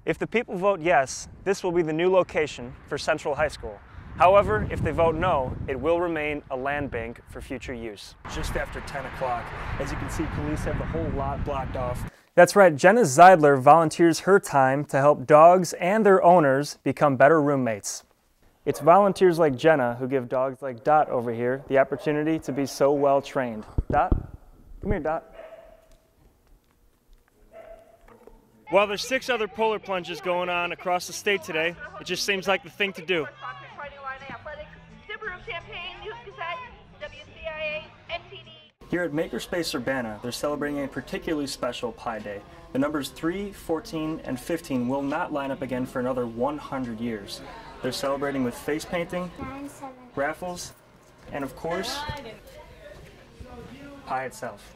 If the people vote yes, this will be the new location for Central High School. However, if they vote no, it will remain a land bank for future use. Just after 10 o'clock. As you can see, police have the whole lot blocked off. That's right, Jenna Zeidler volunteers her time to help dogs and their owners become better roommates. It's volunteers like Jenna who give dogs like Dot over here the opportunity to be so well trained. Dot, come here, Dot. While there's 6 other polar plunges going on across the state today, it just seems like the thing to do. Here at Makerspace Urbana, they're celebrating a particularly special Pi Day. The numbers 3, 14, and 15 will not line up again for another 100 years. They're celebrating with face painting, raffles, and of course, Pi itself.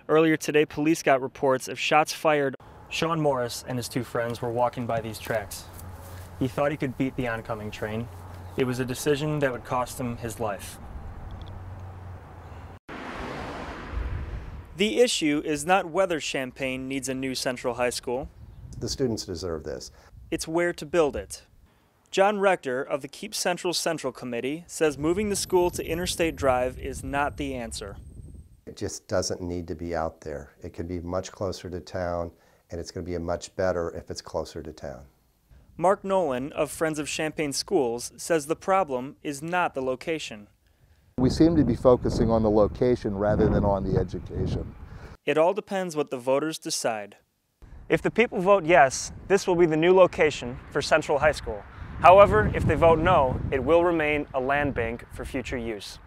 Earlier today, police got reports of shots fired. Sean Morris and his 2 friends were walking by these tracks. He thought he could beat the oncoming train. It was a decision that would cost him his life. The issue is not whether Champaign needs a new Central High School. The students deserve this. It's where to build it. John Rector of the Keep Central Committee says moving the school to Interstate Drive is not the answer. It just doesn't need to be out there. It can be much closer to town, and it's going to be much better if it's closer to town. Mark Nolan of Friends of Champaign Schools says the problem is not the location. We seem to be focusing on the location rather than on the education. It all depends what the voters decide. If the people vote yes, this will be the new location for Central High School. However, if they vote no, it will remain a land bank for future use.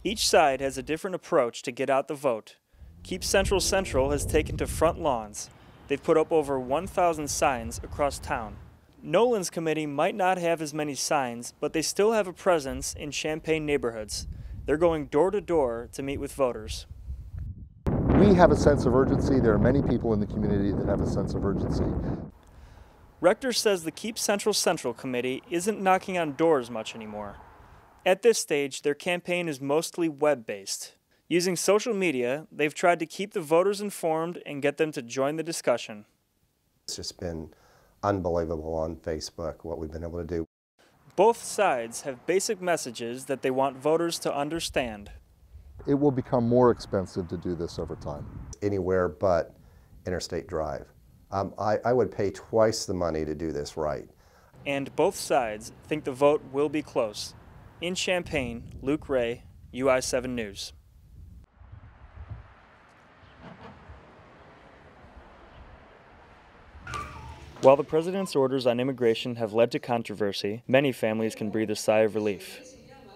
Each side has a different approach to get out the vote. Keep Central has taken to front lawns. They've put up over 1,000 signs across town. Nolan's committee might not have as many signs, but they still have a presence in Champaign neighborhoods. They're going door to door to meet with voters. We have a sense of urgency. There are many people in the community that have a sense of urgency. Rector says the Keep Central committee isn't knocking on doors much anymore. At this stage, their campaign is mostly web-based. Using social media, they've tried to keep the voters informed and get them to join the discussion. It's just been unbelievable on Facebook what we've been able to do. Both sides have basic messages that they want voters to understand. It will become more expensive to do this over time. Anywhere but Interstate Drive. I would pay twice the money to do this right. And both sides think the vote will be close. In Champaign, Luke Ray, UI7 News. While the president's orders on immigration have led to controversy, many families can breathe a sigh of relief.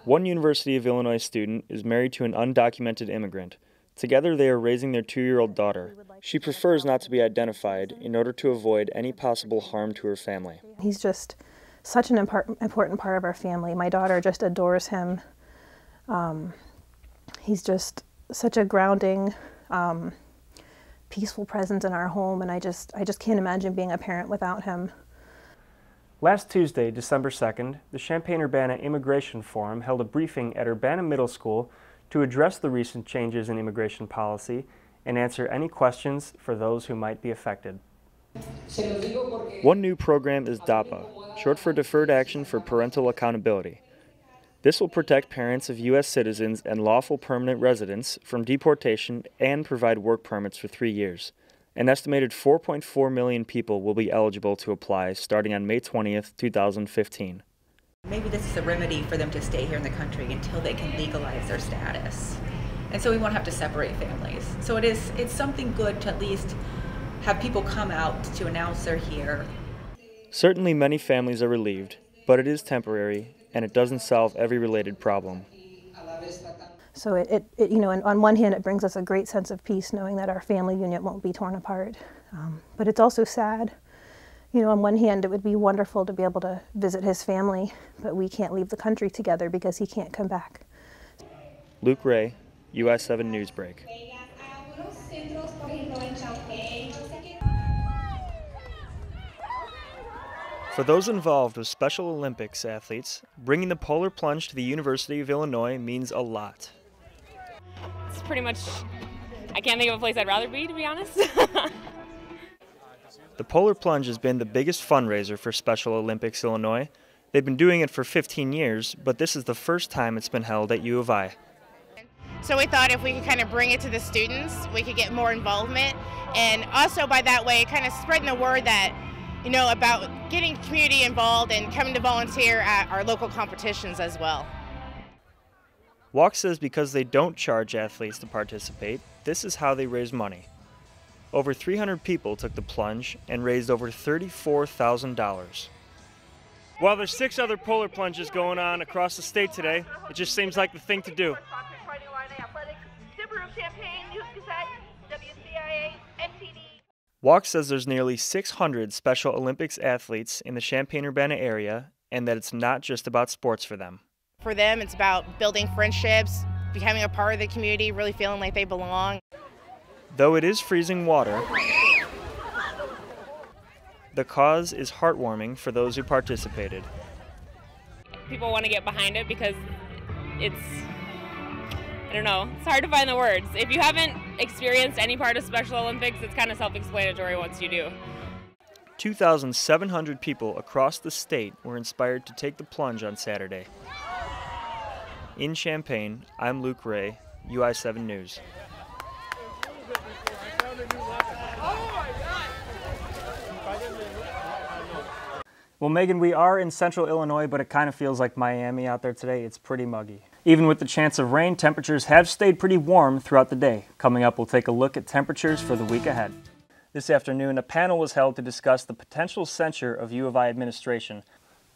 One University of Illinois student is married to an undocumented immigrant. Together they are raising their 2-year-old daughter. She prefers not to be identified in order to avoid any possible harm to her family. He's just such an important part of our family. My daughter just adores him. He's just such a grounding, peaceful presence in our home, and I just can't imagine being a parent without him. Last Tuesday, December 2nd, the Champaign-Urbana Immigration Forum held a briefing at Urbana Middle School to address the recent changes in immigration policy and answer any questions for those who might be affected. One new program is DAPA, short for Deferred Action for Parental Accountability. This will protect parents of U.S. citizens and lawful permanent residents from deportation and provide work permits for 3 years. An estimated 4.4 million people will be eligible to apply starting on May 20th, 2015. Maybe this is a remedy for them to stay here in the country until they can legalize their status. And so we won't have to separate families. So it's something good to at least have people come out to announce they're here. Certainly many families are relieved, but it is temporary and it doesn't solve every related problem. So you know, on one hand, it brings us a great sense of peace knowing that our family unit won't be torn apart. But it's also sad. You know, on one hand, it would be wonderful to be able to visit his family, but we can't leave the country together because he can't come back. Luke Ray, US7 Newsbreak. For those involved with Special Olympics athletes, bringing the polar plunge to the University of Illinois means a lot. It's pretty much, I can't think of a place I'd rather be, to be honest. The Polar Plunge has been the biggest fundraiser for Special Olympics Illinois. They've been doing it for 15 years, but this is the first time it's been held at U of I. So we thought if we could kind of bring it to the students, we could get more involvement, and also by that way kind of spreading the word that, you know, about getting community involved and coming to volunteer at our local competitions as well. Walk says because they don't charge athletes to participate, this is how they raise money. Over 300 people took the plunge and raised over $34,000. While there's 6 other polar plunges going on across the state today, it just seems like the thing to do. Walk says there's nearly 600 Special Olympics athletes in the Champaign-Urbana area and that it's not just about sports for them. For them, it's about building friendships, becoming a part of the community, really feeling like they belong. Though it is freezing water, the cause is heartwarming for those who participated. People want to get behind it because it's, I don't know, it's hard to find the words. If you haven't experienced any part of Special Olympics, it's kind of self-explanatory once you do. 2,700 people across the state were inspired to take the plunge on Saturday. In Champaign, I'm Luke Ray, UI7 News. Well, Megan, we are in central Illinois, but it kind of feels like Miami out there today. It's pretty muggy. Even with the chance of rain, temperatures have stayed pretty warm throughout the day. Coming up, we'll take a look at temperatures for the week ahead. This afternoon, a panel was held to discuss the potential censure of U of I administration.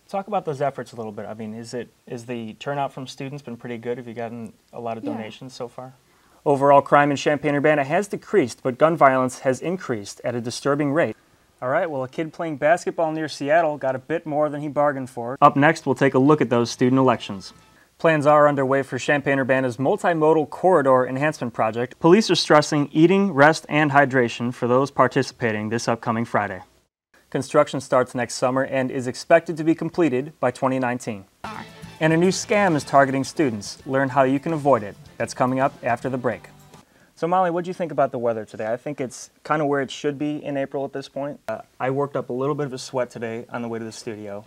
Talk about those efforts a little bit. I mean, is the turnout from students been pretty good? Have you gotten a lot of donations so far? Overall crime in Champaign-Urbana has decreased, but gun violence has increased at a disturbing rate. All right, well, a kid playing basketball near Seattle got a bit more than he bargained for. Up next, we'll take a look at those student elections. Plans are underway for Champaign-Urbana's multimodal corridor enhancement project. Police are stressing eating, rest, and hydration for those participating this upcoming Friday. Construction starts next summer and is expected to be completed by 2019. And a new scam is targeting students. Learn how you can avoid it. That's coming up after the break. So Molly, what do you think about the weather today? I think it's kind of where it should be in April at this point. I worked up a little bit of a sweat today on the way to the studio.